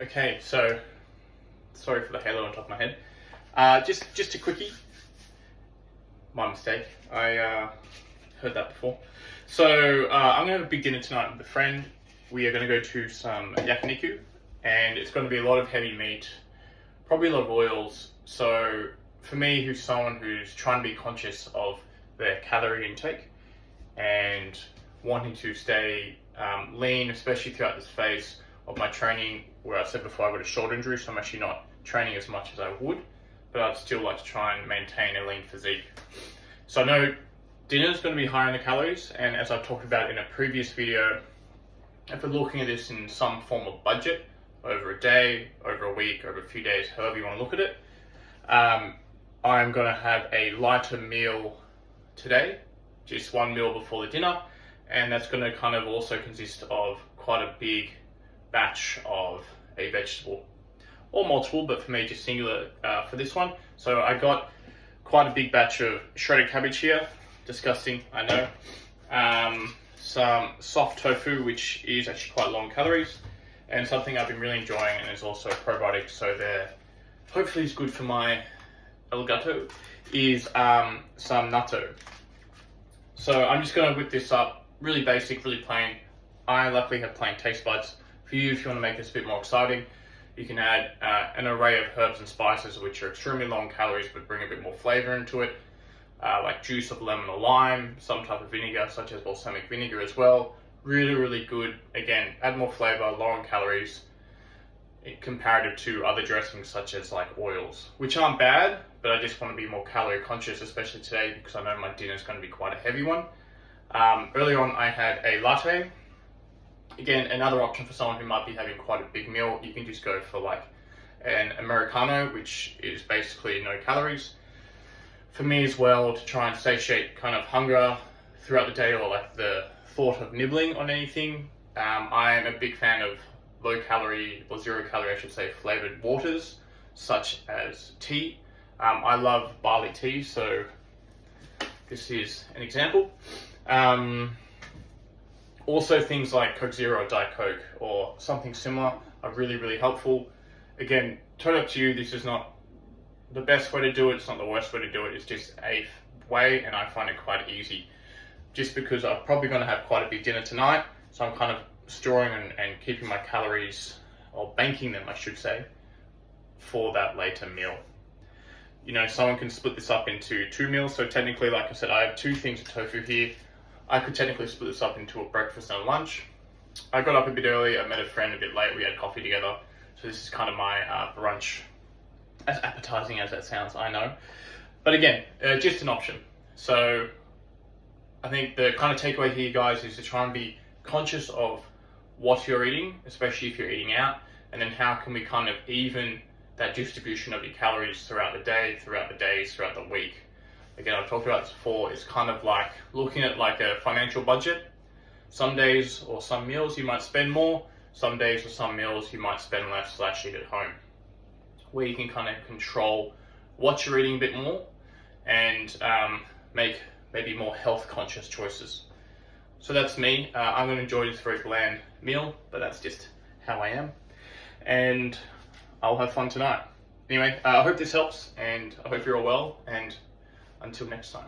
Okay, so sorry for the halo on top of my head. Just a quickie. My mistake. I heard that before. So I'm gonna have a big dinner tonight with a friend. We are gonna go to some yakiniku, and it's gonna be a lot of heavy meat, probably a lot of oils. So for me, who's someone who's trying to be conscious of their calorie intake and wanting to stay lean, especially throughout this phase of my training, where I said before I got a shoulder injury, so I'm actually not training as much as I would, but I'd still like to try and maintain a lean physique. So I know dinner is going to be higher in the calories, and as I've talked about in a previous video, if we're looking at this in some form of budget, over a day, over a week, over a few days, however you want to look at it, I'm going to have a lighter meal today, just one meal before the dinner, and that's going to kind of also consist of quite a big batch of a vegetable, or multiple, but for me just singular for this one. So I got quite a big batch of shredded cabbage here, disgusting, I know. Some soft tofu, which is actually quite low in calories, and something I've been really enjoying, and is also a probiotic, so they're hopefully is good for my elgato, is some natto. So I'm just going to whip this up, really basic, really plain. I luckily have plain taste buds. For you, if you want to make this a bit more exciting, you can add an array of herbs and spices which are extremely low in calories but bring a bit more flavor into it, like juice of lemon or lime, some type of vinegar such as balsamic vinegar as well. Really, really good. Again, add more flavor, low in calories, comparative to other dressings such as like oils, which aren't bad, but I just want to be more calorie conscious, especially today because I know my dinner is going to be quite a heavy one. Earlier on I had a latte. Again, another option for someone who might be having quite a big meal, you can just go for like an Americano, which is basically no calories. For me as well, to try and satiate kind of hunger throughout the day, or like the thought of nibbling on anything, I am a big fan of low calorie, or zero calorie I should say, flavored waters, such as tea. I love barley tea, so this is an example. Also things like Coke Zero or Diet Coke or something similar are really, really helpful. Again, totally up to you. This is not the best way to do it. It's not the worst way to do it. It's just a way, and I find it quite easy. Just because I'm probably going to have quite a big dinner tonight, so I'm kind of storing and keeping my calories, or banking them, I should say, for that later meal. You know, someone can split this up into 2 meals. So technically, like I said, I have 2 things of tofu here. I could technically split this up into a breakfast and a lunch. I got up a bit early, I met a friend a bit late, we had coffee together. So this is kind of my brunch, as appetizing as that sounds, I know. But again, just an option. So I think the kind of takeaway here, guys, is to try and be conscious of what you're eating, especially if you're eating out, and then how can we kind of even that distribution of your calories throughout the day, throughout the days, throughout the week. Again, I've talked about this before, it's kind of like looking at like a financial budget. Some days or some meals you might spend more, some days or some meals you might spend less / eat at home. Where you can kind of control what you're eating a bit more and make maybe more health conscious choices. So that's me. I'm going to enjoy this very bland meal, but that's just how I am. And I'll have fun tonight. Anyway, I hope this helps, and I hope you're all well, and until next time.